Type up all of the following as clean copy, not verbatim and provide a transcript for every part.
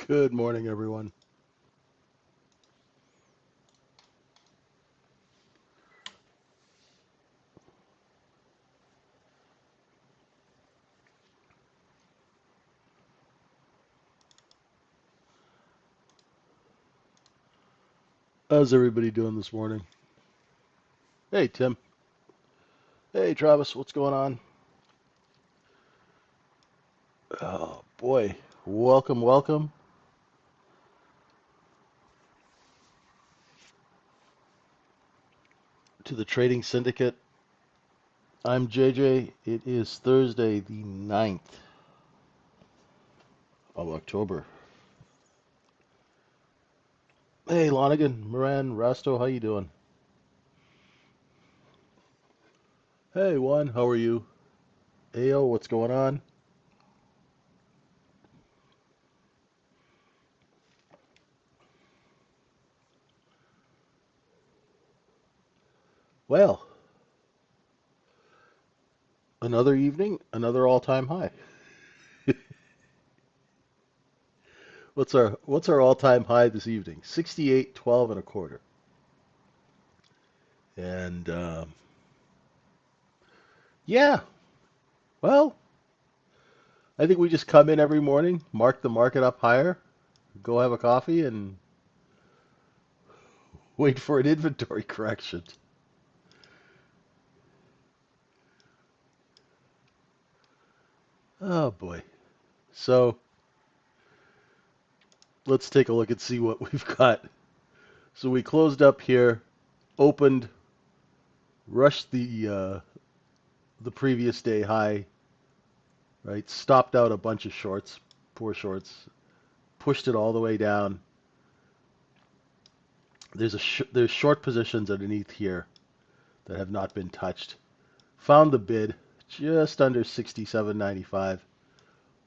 Good morning, everyone. How's everybody doing this morning? Hey, Tim. Hey, Travis. What's going on? Oh, boy. Welcome, welcome to the Trading Syndicate. I'm JJ. It is Thursday, the 9th of October. Hey, Lonigan, Moran, Rasto, how you doing? Hey, Juan, how are you? Ayo, what's going on? Well, another evening, another all-time high. What's our all-time high this evening? 68.12 and a quarter. And yeah, well, I think we just come in every morning, mark the market up higher, go have a coffee, and wait for an inventory correction. Oh boy. So let's take a look and see what we've got. So we closed up here, opened, rushed the previous day high, right? Stopped out a bunch of shorts, poor shorts, pushed it all the way down. There's short positions underneath here that have not been touched. Found the bid just under 67.95,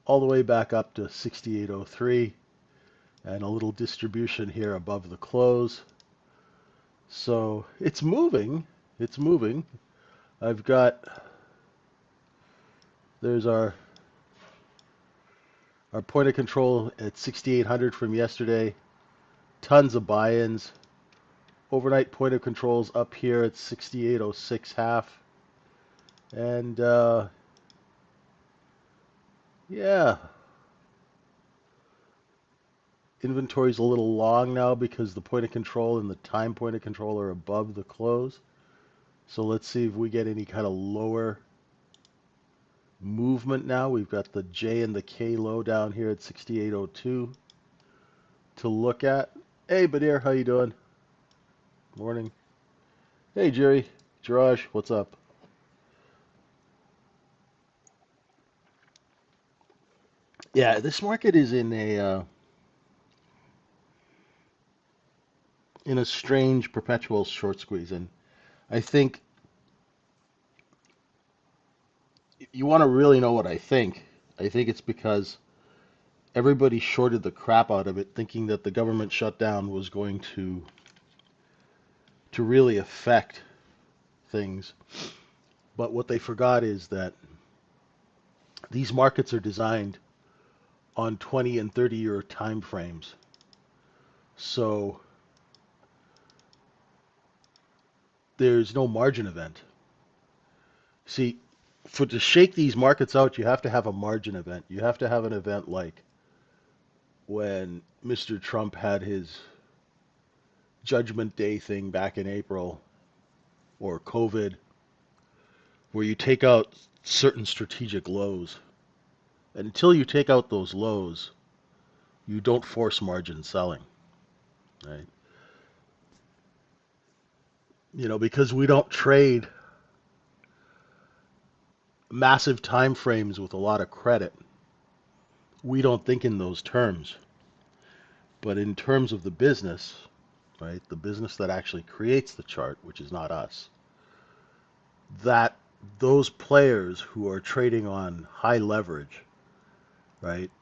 all the way back up to 68.03, and a little distribution here above the close. So it's moving. It's moving. I've got, there's our point of control at 6,800 from yesterday. Tons of buy-ins. Overnight point of controls up here at 68.06 half. And yeah, inventory's a little long now because the point of control and the time point of control are above the close. So let's see if we get any kind of lower movement now. We've got the J and the K low down here at 68.02 to look at. Hey, Badir, how you doing? Morning. Hey, Jerry. Jiraj, what's up? Yeah, this market is in a strange perpetual short squeeze, and I think you want to really know what I think. I think it's because everybody shorted the crap out of it, thinking that the government shutdown was going to really affect things. But what they forgot is that these markets are designed on 20 and 30-year time frames. So there's no margin event. See, to shake these markets out, you have to have a margin event. You have to have an event like when Mr. Trump had his Judgment Day thing back in April, or COVID, where you take out certain strategic lows. And until you take out those lows, you don't force margin selling, right? Because we don't trade massive time frames with a lot of credit. We don't think in those terms. But in terms of the business, right, the business that actually creates the chart, which is not us, that those players who are trading on high leverage, right,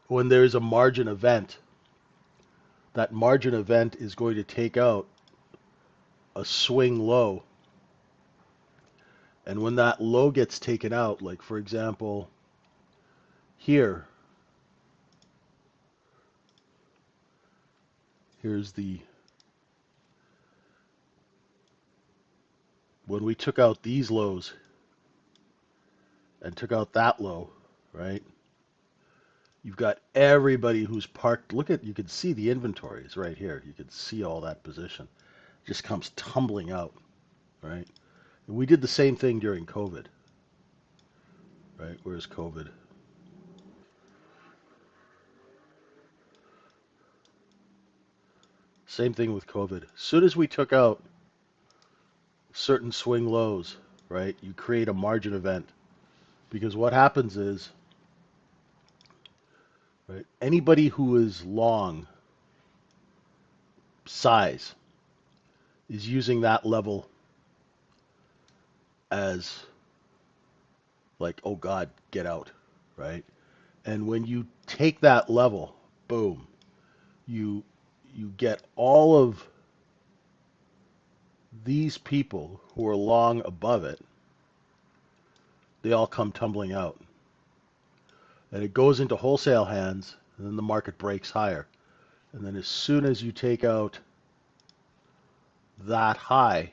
when there's a margin event, that margin event is going to take out a swing low. And when that low gets taken out, like for example, here, Here's the, when we took out these lows and took out that low, right? You've got everybody who's parked. Look at, you can see the inventories right here. You can see all that position. Just comes tumbling out, right? And we did the same thing during COVID, right? Where's COVID? Same thing with COVID. As soon as we took out certain swing lows, right, you create a margin event. Because what happens is, right, anybody who is long size is using that level as like, oh God, get out, right? And when you take that level, boom, you you get all of these people who are long above it, they all come tumbling out. And it goes into wholesale hands, and then the market breaks higher. And then as soon as you take out that high,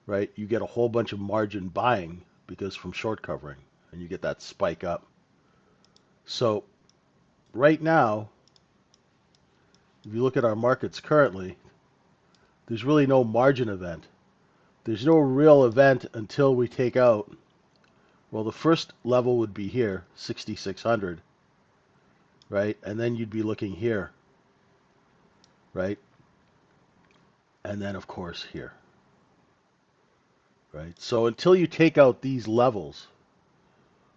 right, you get a whole bunch of margin buying because from short covering, and you get that spike up. So right now, if you look at our markets currently, there's really no margin event. There's no real event until we take out, well, the first level would be here, 6,600, right? And then you'd be looking here, right? And then, of course, here, right? So until you take out these levels,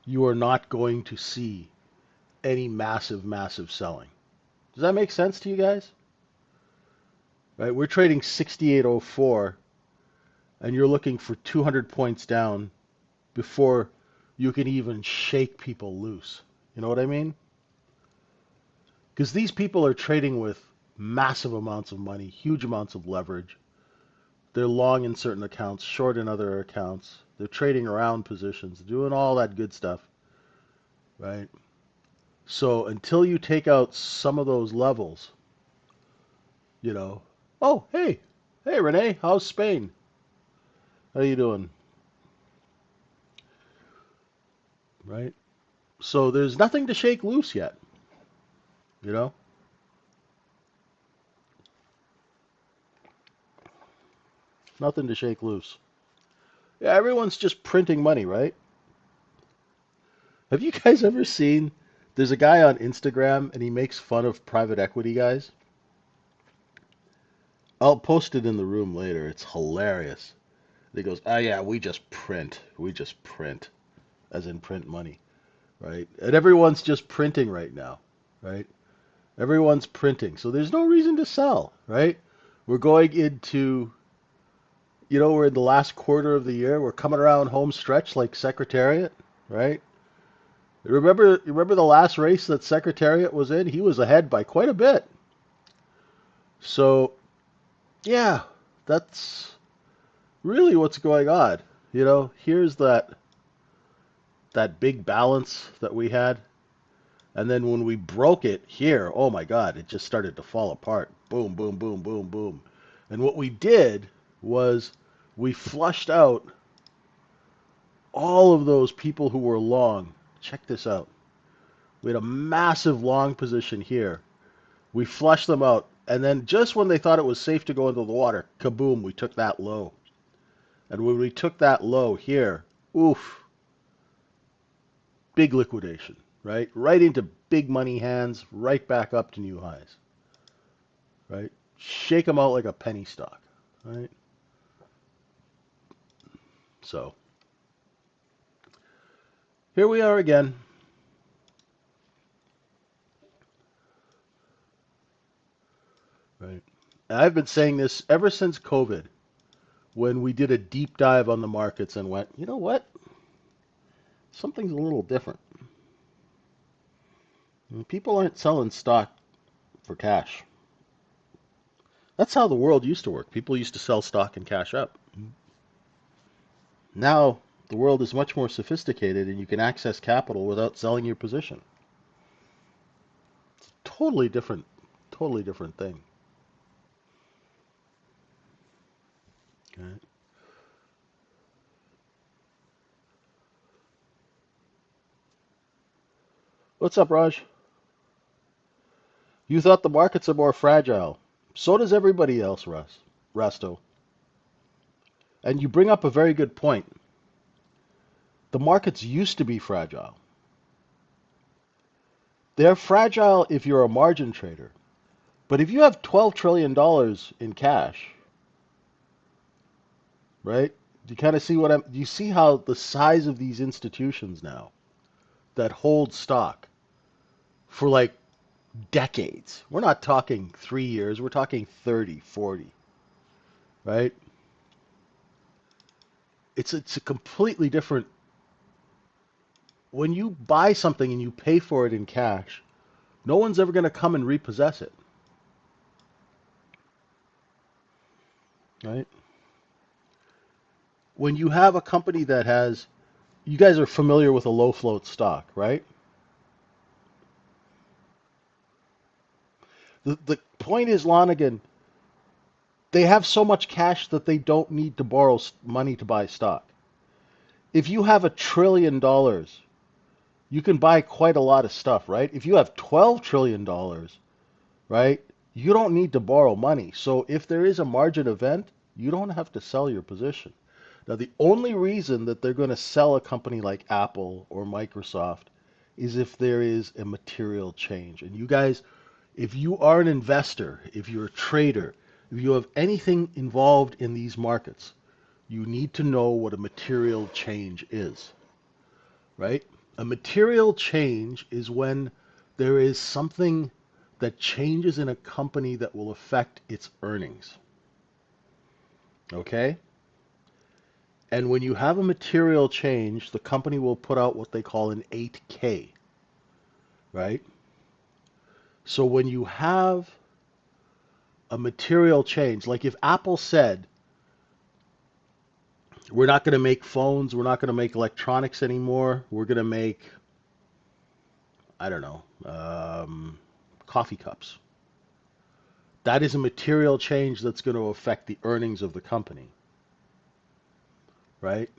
you are not going to see any massive, massive selling. Does that make sense to you guys? Right? We're trading 68.04, and you're looking for 200 points down before you can even shake people loose. You know what I mean? Because these people are trading with massive amounts of money, huge amounts of leverage. They're long in certain accounts, short in other accounts. They're trading around positions, doing all that good stuff, right? So until you take out some of those levels, you know, oh, hey, Renee, how's Spain? How you doing? Right? So there's nothing to shake loose yet, you know? Nothing to shake loose. Yeah, everyone's just printing money, right? Have you guys ever seen, there's a guy on Instagram and he makes fun of private equity guys? I'll post it in the room later. It's hilarious. He goes, "Oh yeah, we just print. We just print." As in print money, right? And everyone's just printing right now, right? Everyone's printing. So there's no reason to sell, right? We're going into, we're in the last quarter of the year. We're coming around home stretch like Secretariat, right? You remember the last race that Secretariat was in? He was ahead by quite a bit. So, yeah, that's really what's going on. Here's that big balance that we had. And then when we broke it here, oh my God, it just started to fall apart. Boom, boom, boom, boom, boom. And what we did was we flushed out all of those people who were long. Check this out. We had a massive long position here. We flushed them out. And then just when they thought it was safe to go into the water, kaboom, we took that low. And when we took that low here, oof, big liquidation, right? Right into big money hands, right back up to new highs, right? Shake them out like a penny stock, right? So here we are again. Right. And I've been saying this ever since COVID, when we did a deep dive on the markets and went, you know what? Something's a little different. People aren't selling stock for cash. That's how the world used to work. People used to sell stock and cash up. Now the world is much more sophisticated and you can access capital without selling your position. Totally different Totally different thing. Okay. What's up, Raj? You thought the markets are more fragile. So does everybody else, Rasto. And you bring up a very good point. The markets used to be fragile. They're fragile if you're a margin trader. But if you have $12 trillion in cash, right? Do you kind of see do you see how the size of these institutions now that hold stock for like decades? We're not talking 3 years, we're talking 30, 40, right? It's a completely different. When you buy something and you pay for it in cash, no one's ever going to come and repossess it, right? When you have a company that has, you guys are familiar with a low float stock, right? The point is, Lonigan, they have so much cash that they don't need to borrow money to buy stock. If you have $1 trillion, you can buy quite a lot of stuff, right? If you have $12 trillion, right, you don't need to borrow money. So if there is a margin event, you don't have to sell your position. Now, the only reason that they're going to sell a company like Apple or Microsoft is if there is a material change. And you guys, if you are an investor, if you're a trader, if you have anything involved in these markets, you need to know what a material change is, right? A material change is when there is something that changes in a company that will affect its earnings. Okay? And when you have a material change, the company will put out what they call an 8K, right? So when you have a material change, like if Apple said, we're not going to make phones, we're not going to make electronics anymore, we're going to make, I don't know, coffee cups. That is a material change that's going to affect the earnings of the company, right?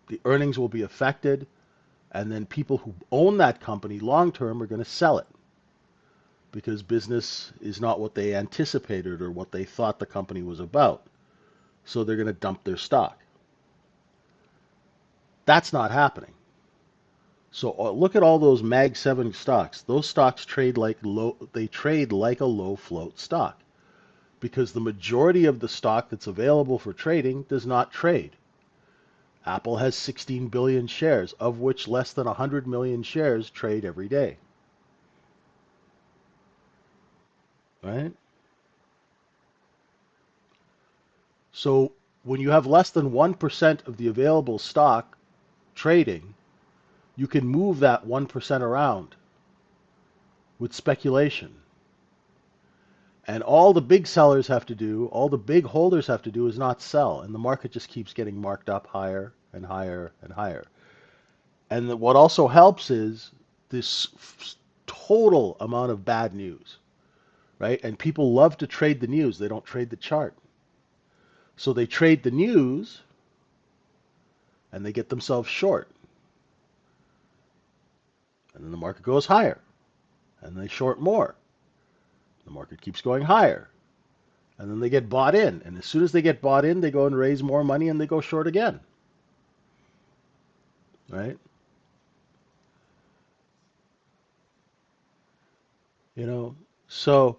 The earnings will be affected, and then people who own that company long term are going to sell it because business is not what they anticipated or what they thought the company was about. So they're going to dump their stock. That's not happening. So look at all those Mag 7 stocks. Those stocks trade like a low float stock because the majority of the stock that's available for trading does not trade. Apple has 16 billion shares, of which less than 100 million shares trade every day. Right? So when you have less than 1% of the available stock trading, you can move that 1% around with speculation. And all the big sellers have to do, all the big holders have to do is not sell. And the market just keeps getting marked up higher and higher and higher. And what also helps is this total amount of bad news, right? And people love to trade the news. They don't trade the chart. So they trade the news and they get themselves short. And then the market goes higher. And they short more. The market keeps going higher. And then they get bought in. And as soon as they get bought in, they go and raise more money and they go short again. Right? You know, so,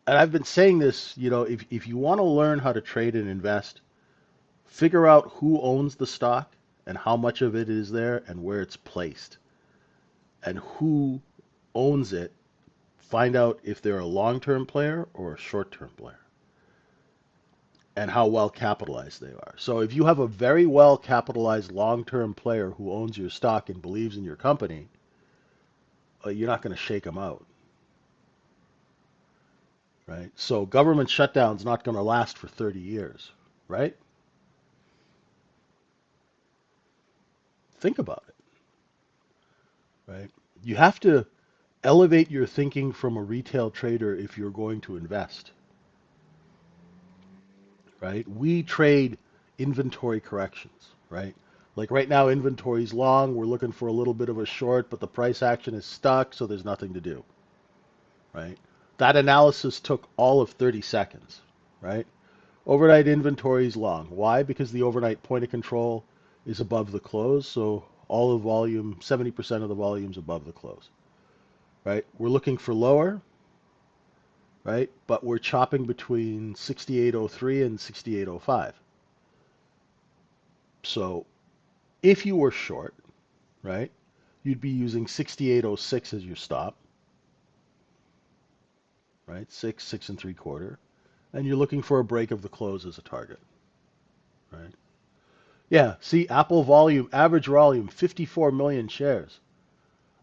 and I've been saying this, if you want to learn how to trade and invest, figure out who owns the stock and how much of it is there and where it's placed. And who owns it, find out if they're a long-term player or a short-term player and how well capitalized they are. So if you have a very well capitalized long-term player who owns your stock and believes in your company, you're not going to shake them out, right? So government shutdown's not going to last for 30 years, right? Think about it, right? You have to elevate your thinking from a retail trader if you're going to invest, right? We trade inventory corrections, right? Like right now, inventory's long. We're looking for a little bit of a short, but the price action is stuck, so there's nothing to do, right? That analysis took all of 30 seconds, right? Overnight inventory is long. Why? Because the overnight point of control is above the close, so all of volume, 70% of the volume is above the close, right? We're looking for lower, right? But we're chopping between 68.03 and 68.05. So if you were short, right, you'd be using 68.06 as your stop, right? 6 and 3/4, and you're looking for a break of the close as a target, right? Yeah, see, Apple volume, average volume, 54 million shares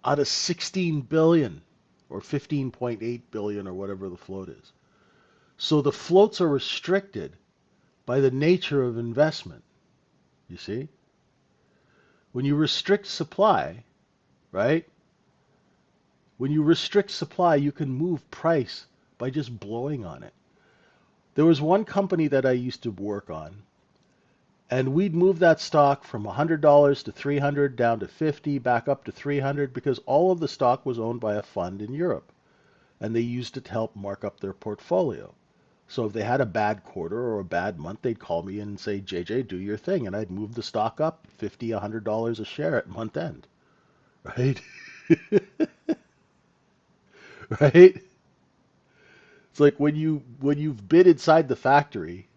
out of 16 billion or 15.8 billion or whatever the float is. So the floats are restricted by the nature of investment, you see? When you restrict supply, right? When you restrict supply, you can move price by just blowing on it. There was one company that I used to work on, and we'd move that stock from $100 to 300 down to 50, back up to 300 because all of the stock was owned by a fund in Europe, and they used it to help mark up their portfolio. So if they had a bad quarter or a bad month, they'd call me and say, "JJ, do your thing," and I'd move the stock up 50, $100 a share at month end, right? Right? It's like when you've been inside the factory,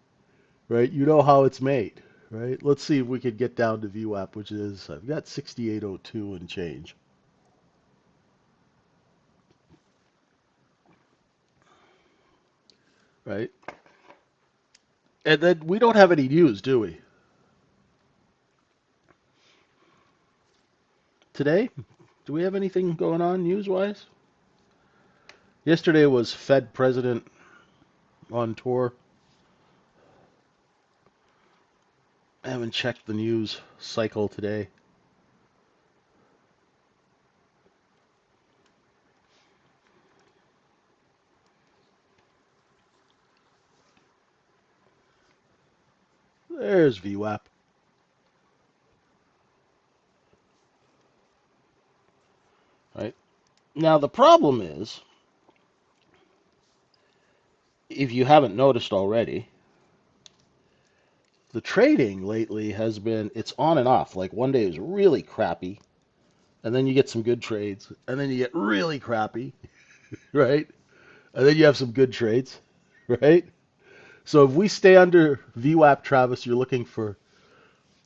right? You know how it's made, right? Let's see if we can get down to VWAP, which is I've got 6802 and change, right? And then we don't have any news, do we? Today? Do we have anything going on news-wise? Yesterday was Fed president on tour. I haven't checked the news cycle today. There's VWAP. Right? Now the problem is, if you haven't noticed already, the trading lately has been it's on and off. Like one day is really crappy, and then you get some good trades, and then you get really crappy, right? And then you have some good trades, right? So if we stay under VWAP, Travis, you're looking for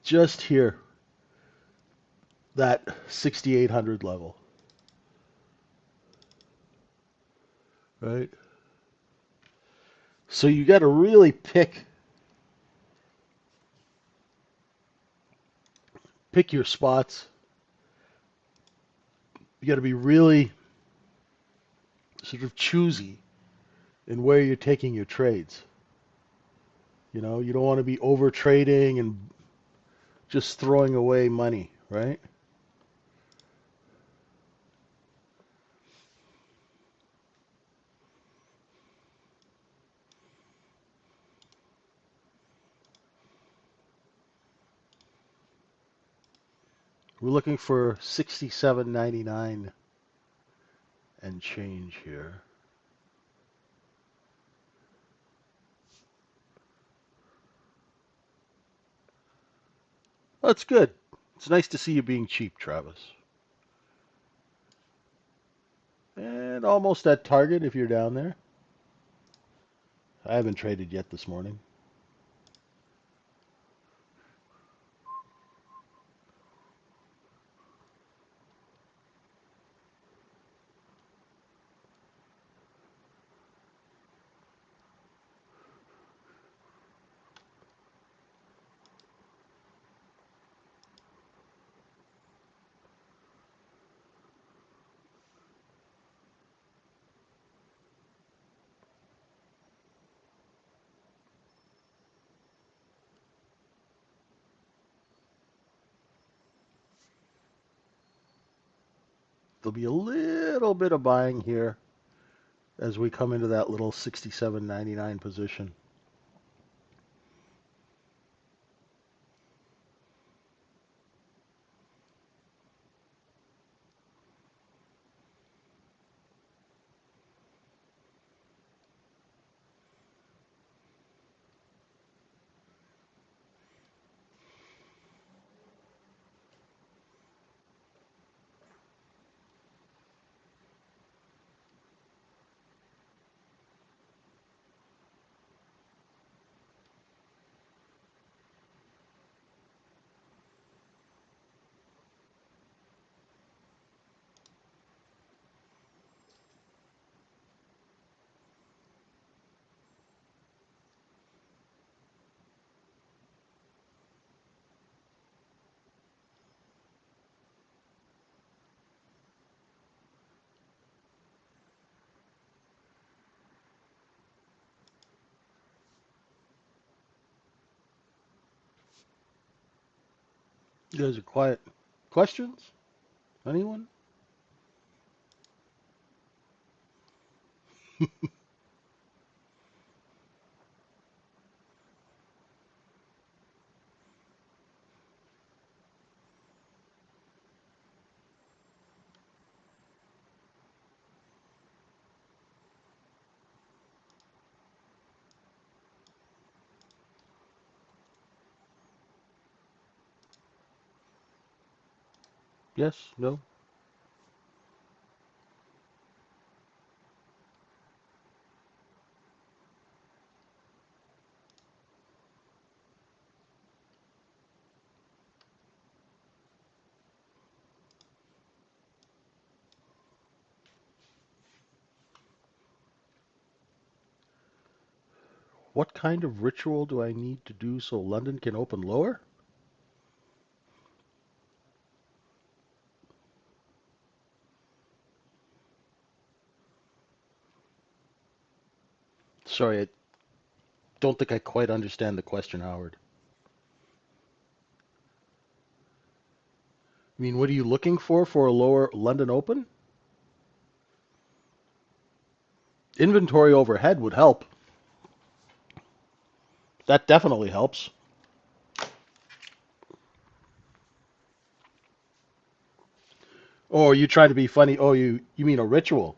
just here, that 6,800 level, right? So you got to really pick your spots. You got to be really sort of choosy in where you're taking your trades. You know, you don't want to be over trading and just throwing away money, right? We're looking for 67.99 and change here. That's good. It's nice to see you being cheap, Travis. And almost at target if you're down there. I haven't traded yet this morning. There'll be a little bit of buying here as we come into that little 67.99 position. You guys are quiet. Questions? Anyone? Yes? No? What kind of ritual do I need to do so London can open lower? Sorry, I don't think I quite understand the question, Howard. I mean, what are you looking for a lower London open? Inventory overhead would help. That definitely helps. Oh, you trying to be funny? Oh, you mean a ritual?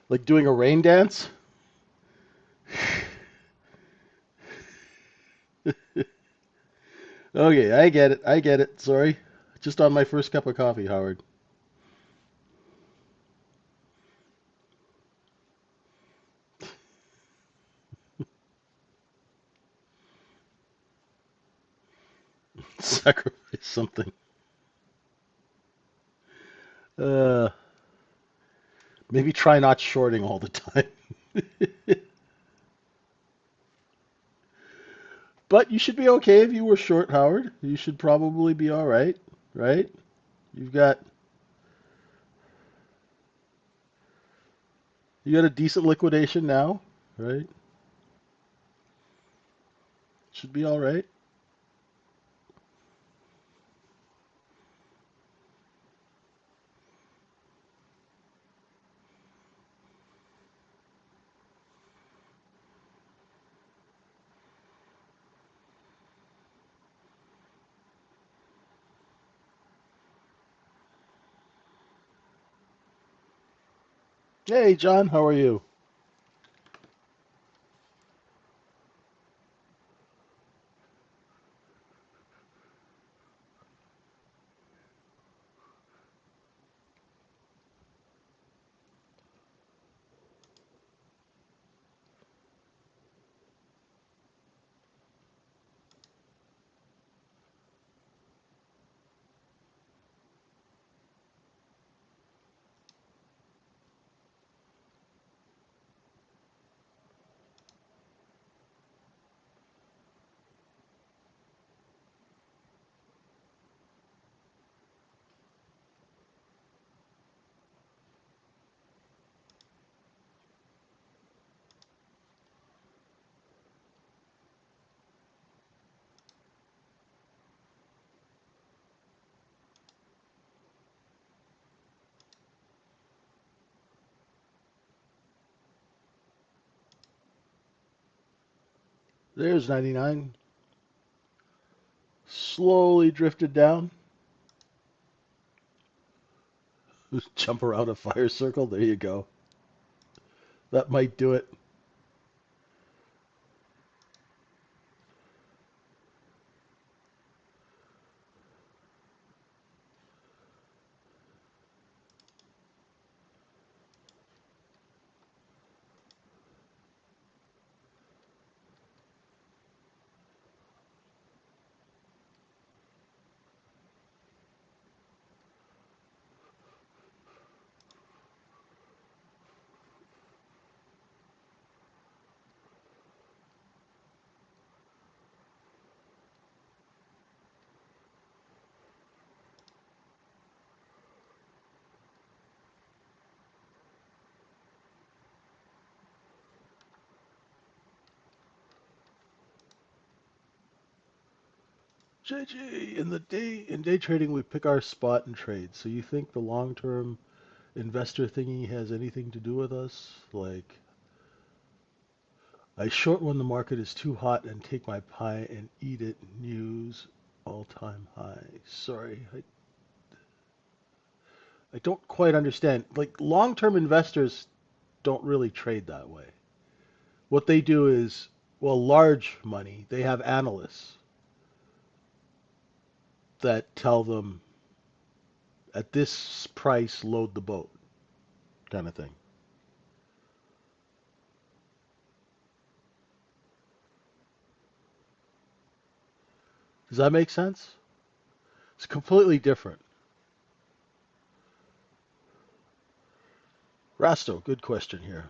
Like doing a rain dance? Okay, I get it. I get it. Sorry. Just on my first cup of coffee, Howard. Sacrifice something. Uh, Maybe try not shorting all the time. But you should be okay if you were short, Howard. You should probably be all right, right? You've got you got a decent liquidation now, right? Should be all right. Hey, John, how are you? There's 99. Slowly drifted down. Jump around a fire circle. There you go. That might do it. JJ, in day trading we pick our spot and trade. So you think the long-term investor thingy has anything to do with us? Like I short when the market is too hot and take my pie and eat it. News all-time high. Sorry, I don't quite understand. Like long-term investors don't really trade that way. What they do is, well, large money, they have analysts that tell them at this price load the boat kind of thing. Does that make sense? It's completely different. Rasto, good question here.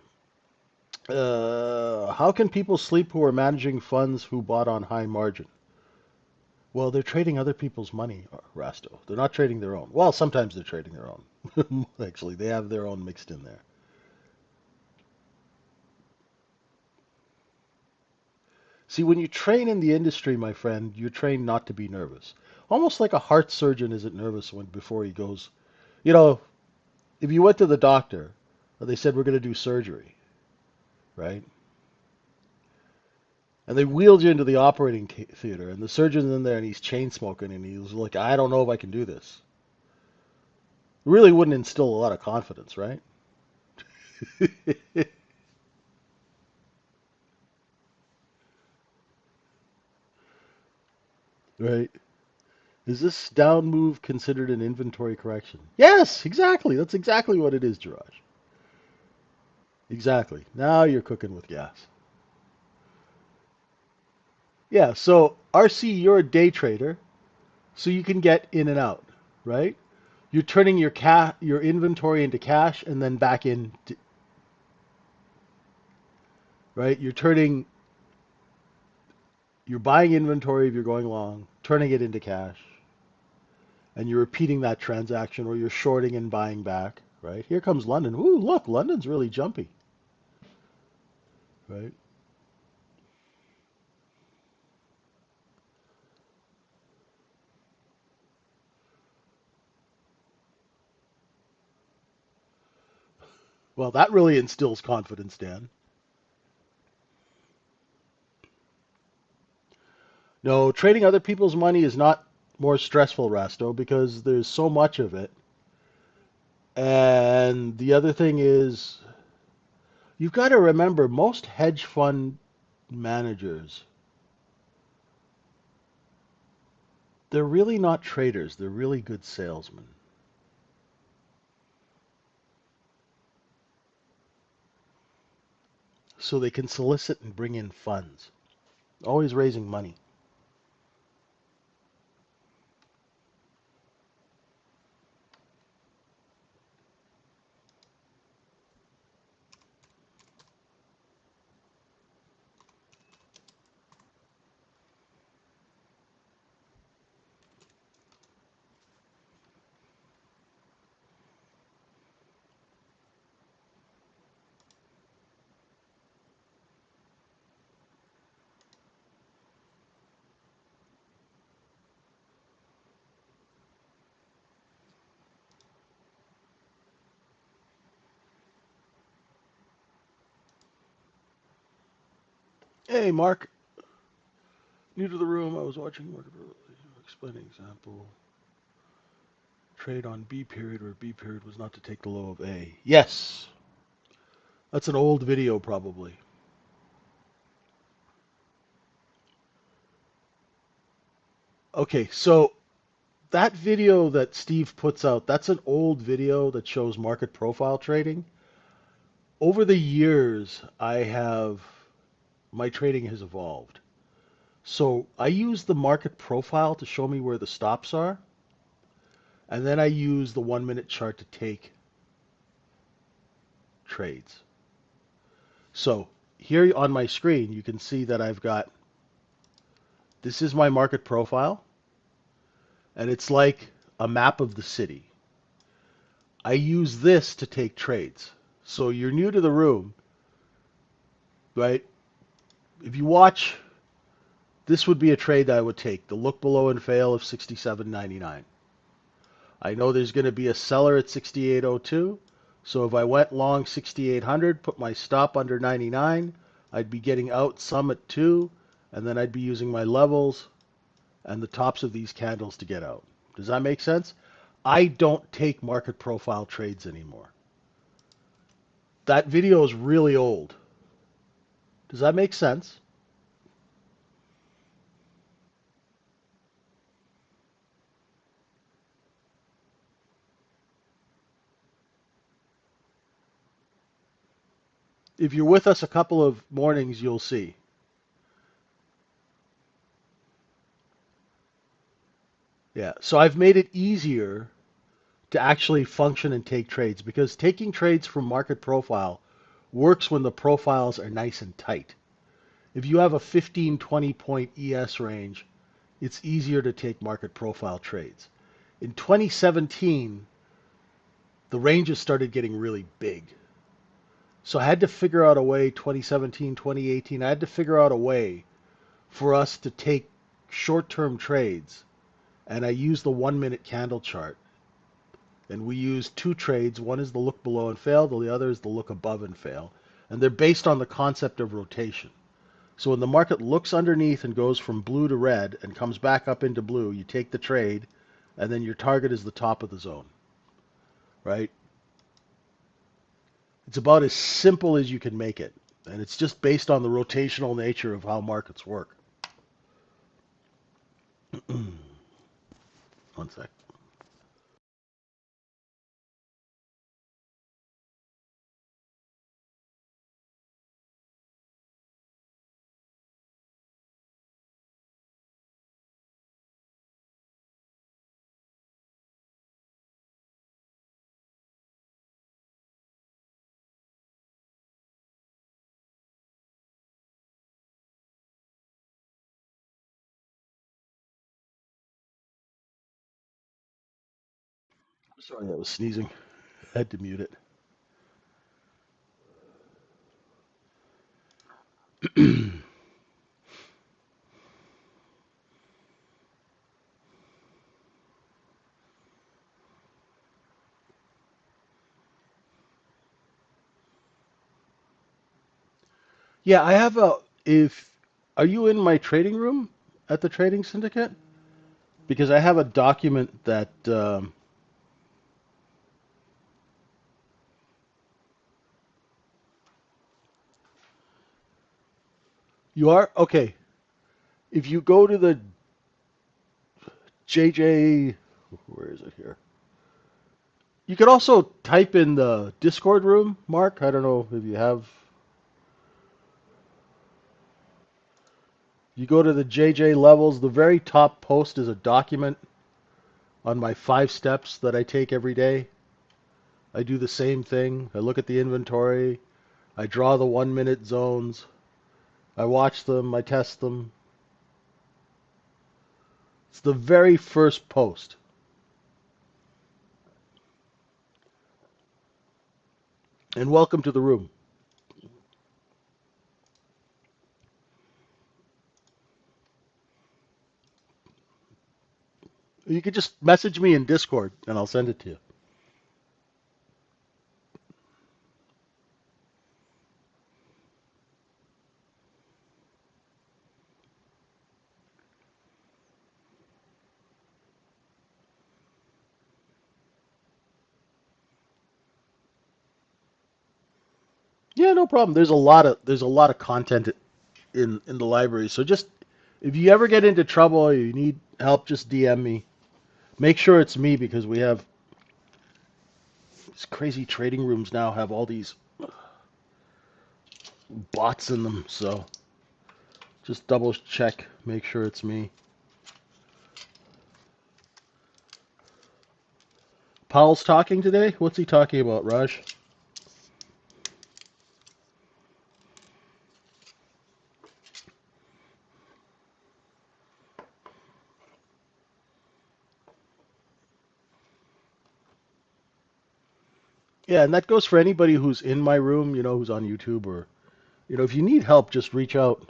How can people sleep who are managing funds who bought on high margin? Well, they're trading other people's money, Rasto. They're not trading their own. Well, sometimes they're trading their own. Actually, they have their own mixed in there. See, when you train in the industry, my friend, you train not to be nervous. Almost like a heart surgeon isn't nervous when before he goes. You know, if you went to the doctor, they said we're going to do surgery, right? And they wheeled you into the operating theater, and the surgeon's in there, and he's chain smoking, and he was like, "I don't know if I can do this." Really wouldn't instill a lot of confidence, right? Right. Is this down move considered an inventory correction? Yes, exactly. That's exactly what it is, Jiraj. Exactly. Now you're cooking with gas. Yeah, so RC, you're a day trader, so you can get in and out, right? You're turning your inventory into cash and then back in, right? You're buying inventory if you're going long, turning it into cash, and you're repeating that transaction, or you're shorting and buying back, right? Here comes London. Ooh, look, London's really jumpy, right? Well, that really instills confidence, Dan. No, trading other people's money is not more stressful, Rasto, because there's so much of it. And the other thing is, you've got to remember most hedge fund managers, they're really not traders, they're really good salesmen. So they can solicit and bring in funds, always raising money. Hey, Mark. New to the room, I was watching market explaining example. Trade on B period where B period was not to take the low of A. Yes. That's an old video probably. Okay, so that video that Steve puts out, that's an old video that shows market profile trading. Over the years, my trading has evolved. So I use the market profile to show me where the stops are, and then I use the 1 minute chart to take trades. So here on my screen, you can see that this is my market profile, and it's like a map of the city. I use this to take trades. So you're new to the room, right? If you watch, this would be a trade that I would take. The look below and fail of 67.99. I know there's going to be a seller at 68.02. So if I went long 6,800, put my stop under 99, I'd be getting out some at 2, and then I'd be using my levels and the tops of these candles to get out. Does that make sense? I don't take market profile trades anymore. That video is really old. Does that make sense? If you're with us a couple of mornings, you'll see. Yeah, so I've made it easier to actually function and take trades because taking trades from market profile works when the profiles are nice and tight. If you have a 15, 20 point ES range, it's easier to take market profile trades. In 2017, the ranges started getting really big. So I had to figure out a way, 2017, 2018, I had to figure out a way for us to take short-term trades. And I used the 1 minute candle chart. And we use two trades. One is the look below and fail, the other is the look above and fail. And they're based on the concept of rotation. So when the market looks underneath and goes from blue to red and comes back up into blue, you take the trade, and then your target is the top of the zone, right? It's about as simple as you can make it. And it's just based on the rotational nature of how markets work. One sec. Sorry, I was sneezing. I had to mute it. Yeah, I have a. If are you in my trading room at the trading syndicate? Because I have a document that you are okay. If you go to the JJ, where is it here? You could also type in the Discord room, Mark. I don't know if you have. You go to the JJ levels. The very top post is a document on my 5 steps that I take every day. I do the same thing. I look at the inventory. I draw the 1 minute zones. I watch them. I test them. It's the very first post. And welcome to the room. You could just message me in Discord and I'll send it to you. Yeah, no problem. There's a lot of content in the library. So just if you ever get into trouble or you need help, just DM me. Make sure it's me because we have these crazy trading rooms now have all these bots in them. So just double check, make sure it's me. Powell's talking today? What's he talking about, Raj? Yeah, and that goes for anybody who's in my room, who's on YouTube or, if you need help, just reach out.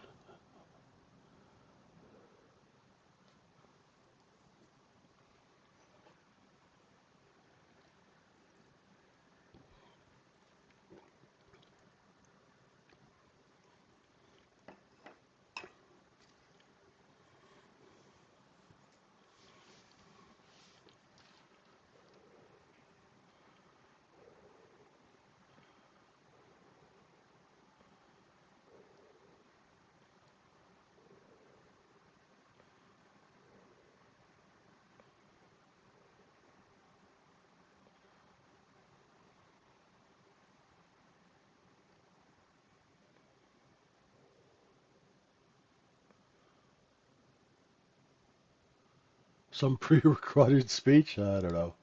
Some pre-recorded speech? I don't know.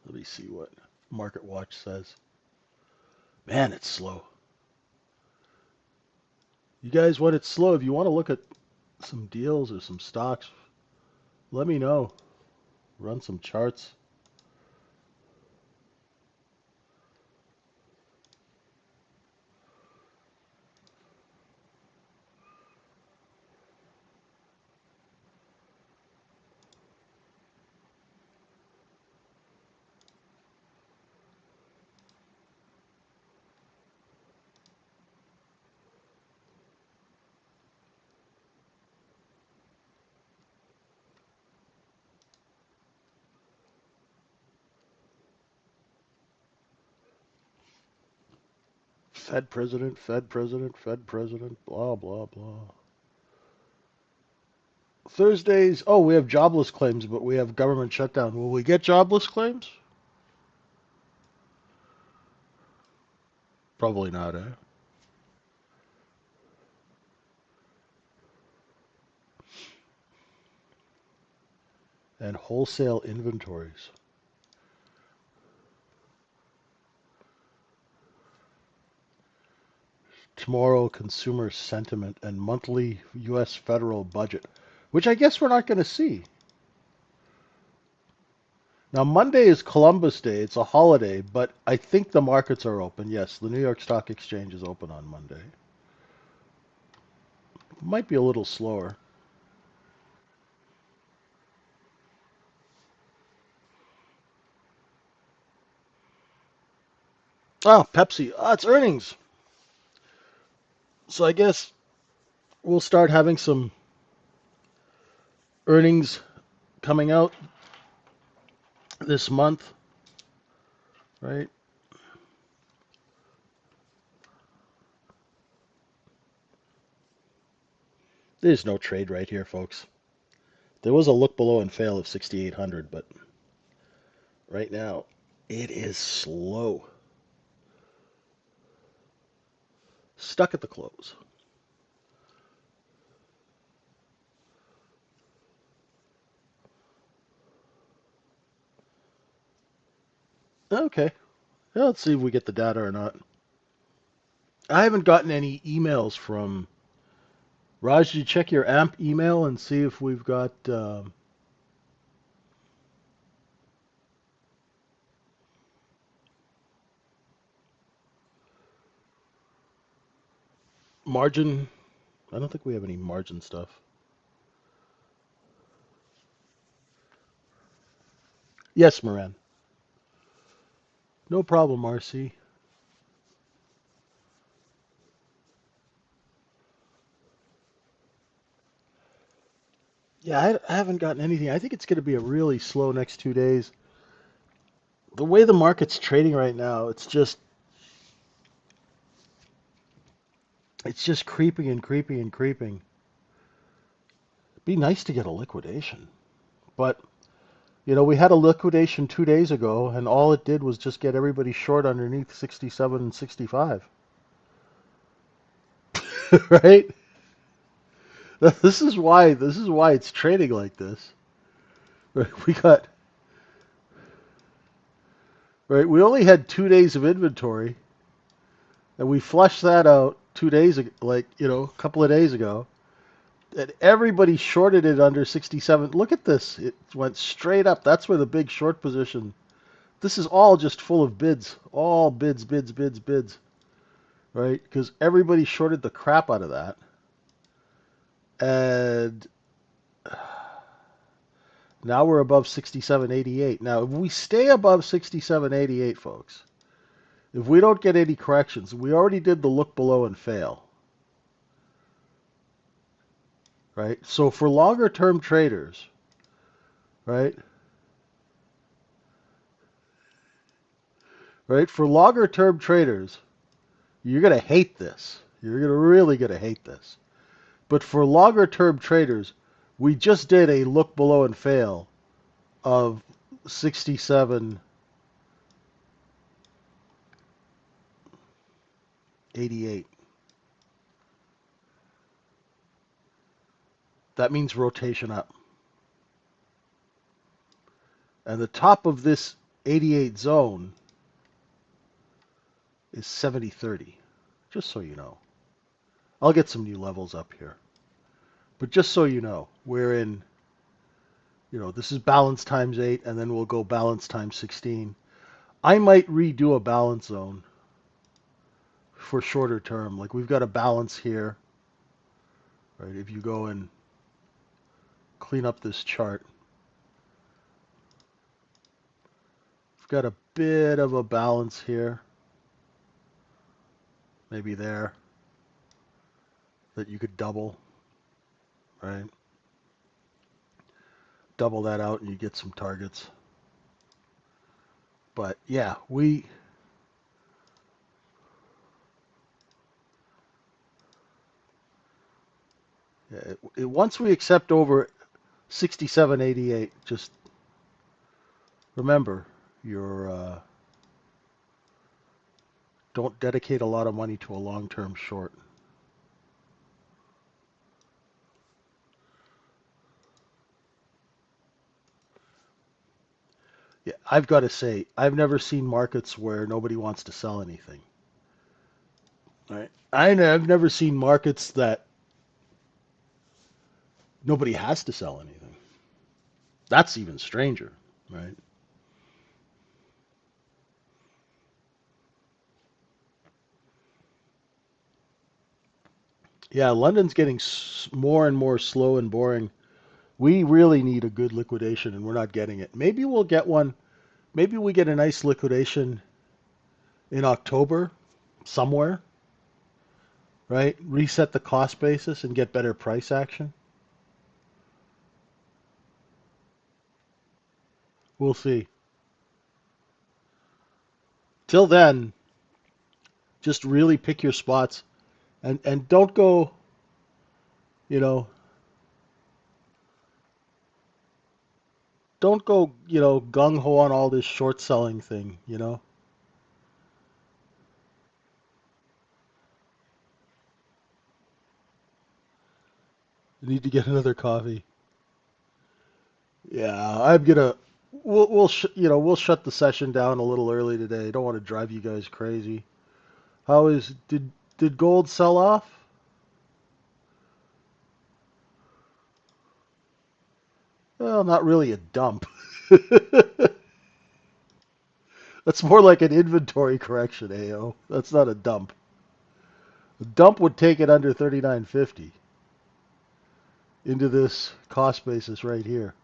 Let me see what Market Watch says. Man, it's slow. You guys, when it's slow, if you want to look at some deals or some stocks, let me know. Run some charts. Fed president, Fed president, Fed president, blah, blah, blah. Thursdays, oh, we have jobless claims, but we have government shutdown. Will we get jobless claims? Probably not, eh? And wholesale inventories. Tomorrow, consumer sentiment and monthly U.S. federal budget, which I guess we're not going to see. Now, Monday is Columbus Day. It's a holiday, but I think the markets are open. Yes, the New York Stock Exchange is open on Monday. Might be a little slower. Oh, Pepsi. Ah, it's earnings. So I guess we'll start having some earnings coming out this month, right? There's no trade right here, folks. There was a look below and fail of 6,800, but right now it is slow. Stuck at the close. Okay. Well, let's see if we get the data or not. I haven't gotten any emails from Raj. Did you check your AMP email and see if we've got margin? I don't think we have any margin stuff. Yes, Moran. No problem, RC. Yeah, I haven't gotten anything. I think it's going to be a really slow next 2 days. The way the market's trading right now, it's just creeping and creeping and creeping. It'd be nice to get a liquidation, but we had a liquidation 2 days ago, and all it did was just get everybody short underneath 67 and 65. Right? This is why it's trading like this. Right? We only had 2 days of inventory, and we flushed that out 2 days ago, like a couple of days ago. And everybody shorted it under 67. Look at this. It went straight up. That's where the big short position. This is all just full of bids. All bids, bids, bids, bids. Right? Because everybody shorted the crap out of that. And now we're above 67.88. Now, if we stay above 67.88, folks, if we don't get any corrections, we already did the look below and fail. Right? So for longer term traders, right? Right? For longer term traders, you're going to hate this. Really going to hate this. But for longer term traders, we just did a look below and fail of 67.88. That means rotation up. And the top of this 88 zone is 70.30. Just so you know. I'll get some new levels up here. But just so you know, we're in, this is balance times 8, and then we'll go balance times 16. I might redo a balance zone for shorter term. Like we've got a balance here, right? If you go and clean up this chart, we've got a bit of a balance here, maybe there, that you could double, right? Double that out and you get some targets. But yeah, once we accept over 67.88, just remember don't dedicate a lot of money to a long-term short. Yeah, I've got to say, I've never seen markets where nobody wants to sell anything. Right? I've never seen markets that nobody has to sell anything. That's even stranger, right? Yeah, London's getting more and more slow and boring. We really need a good liquidation, and we're not getting it. Maybe we'll get one. Maybe we get a nice liquidation in October somewhere, right? Reset the cost basis and get better price action. We'll see. Till then, just really pick your spots and don't go, you know, don't go, gung ho on all this short selling thing. You need to get another coffee. Yeah, I'm gonna. We'll shut the session down a little early today. I don't want to drive you guys crazy. How is did gold sell off? Well, not really a dump. That's more like an inventory correction, AO. That's not a dump. A dump would take it under 39.50 into this cost basis right here.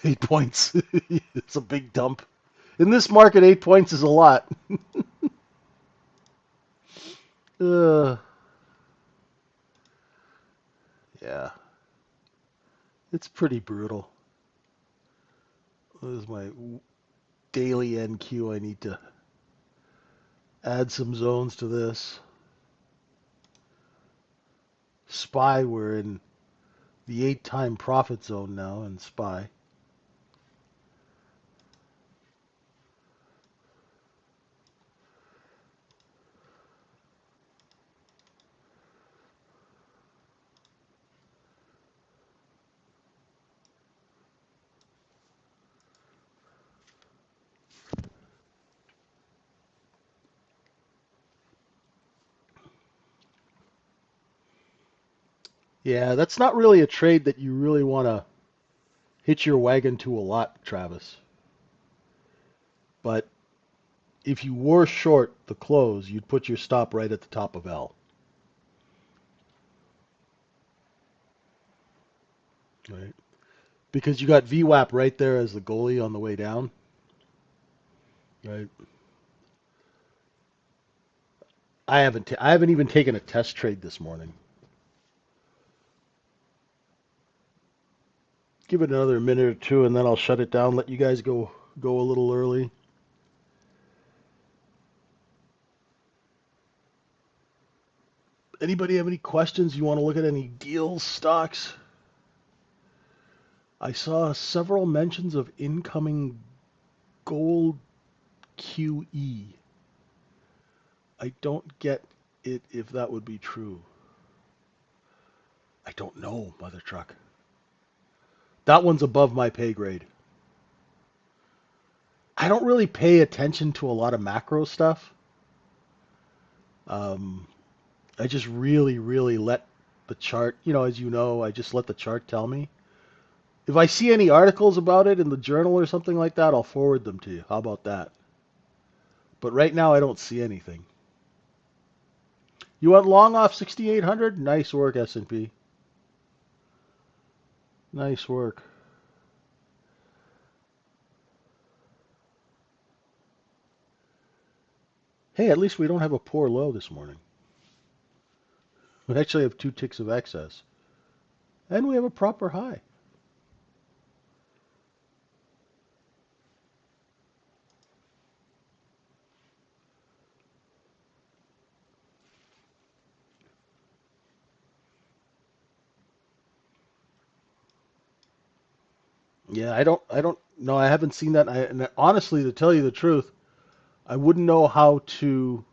8 points. It's a big dump. In this market, 8 points is a lot. uh, yeah, it's pretty brutal. This is my daily NQ. I need to add some zones to this. SPY, we're in the 8-time profit zone now in SPY. Yeah, that's not really a trade that you really want to hitch your wagon to a lot, Travis. But if you were short the close, you'd put your stop right at the top of L. Right? Because you got VWAP right there as the goalie on the way down. Right? I haven't even taken a test trade this morning. Give it another minute or two, and then I'll shut it down. Let you guys go a little early. Anybody have any questions? You want to look at any deals, stocks? I saw several mentions of incoming gold QE. I don't get it if that would be true. I don't know, mother truck. That one's above my pay grade. I don't really pay attention to a lot of macro stuff. Um, I just really let the chart, as you know, I just let the chart tell me. If I see any articles about it in the journal or something like that, I'll forward them to you. How about that? But right now, I don't see anything. You went long off 6,800? Nice work, S&P. Nice work. Hey, at least we don't have a poor low this morning. We actually have 2 ticks of excess. And we have a proper high. Yeah, I don't know. I haven't seen that. And honestly, to tell you the truth, I wouldn't know how to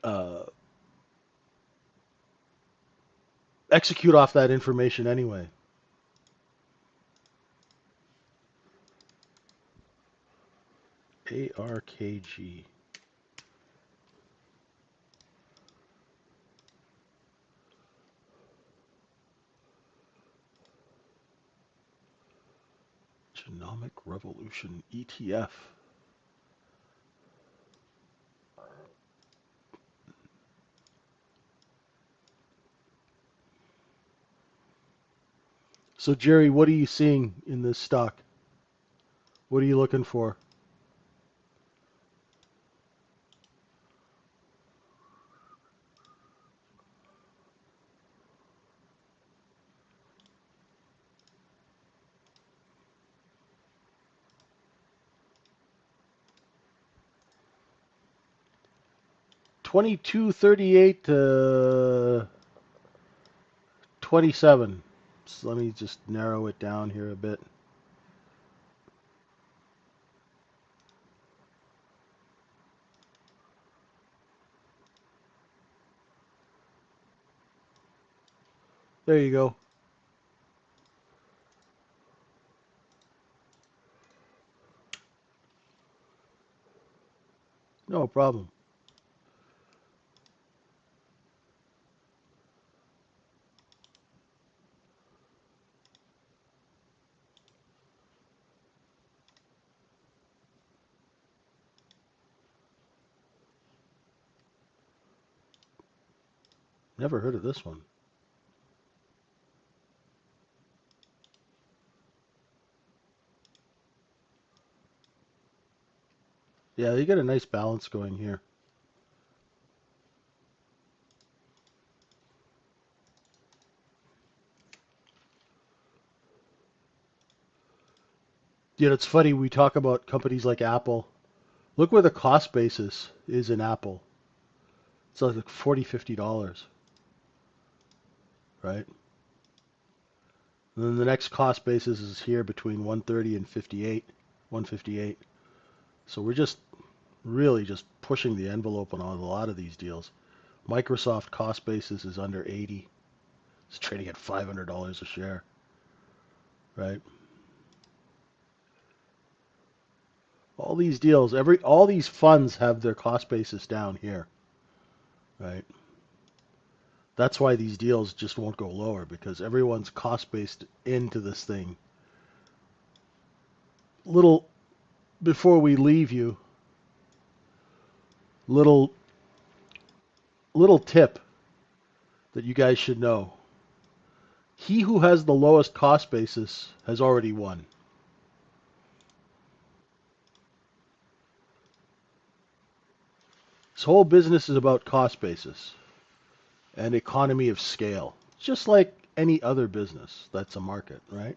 uh, execute off that information anyway. ARKG. Genomic Revolution ETF. So, Jerry, what are you seeing in this stock? What are you looking for? $22.38 to 27. So let me just narrow it down here a bit. There you go. No problem. Never heard of this one. Yeah, you get a nice balance going here. You know, it's funny, we talk about companies like Apple. Look where the cost basis is in Apple. It's like $40, $50, right? And then the next cost basis is here between 130 and 58, 158. So we're just really just pushing the envelope on a lot of these deals. Microsoft cost basis is under 80. It's trading at $500 a share, right? All these deals, all these funds have their cost basis down here, right? That's why these deals just won't go lower because everyone's cost based into this thing. Little before we leave you, little little tip that you guys should know. He who has the lowest cost basis has already won. This whole business is about cost basis and economy of scale. Just like any other business that's a market, right?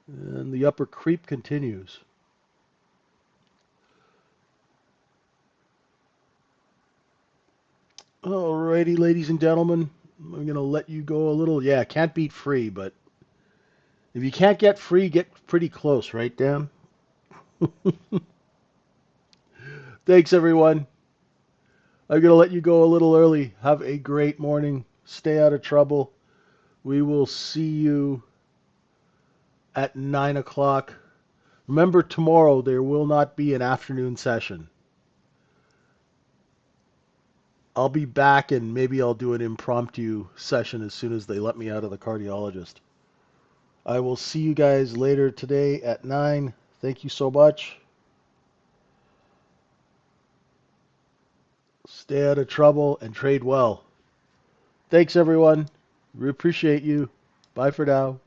And the upper creep continues. Alrighty, ladies and gentlemen, I'm going to let you go a little. Yeah, can't beat free, but if you can't get free, get pretty close, right, Dan? Thanks, everyone. I'm going to let you go a little early. Have a great morning. Stay out of trouble. We will see you at 9 o'clock. Remember, tomorrow there will not be an afternoon session. I'll be back and maybe I'll do an impromptu session as soon as they let me out of the cardiologist. I will see you guys later today at 9. Thank you so much. Stay out of trouble and trade well. Thanks, everyone. We appreciate you. Bye for now.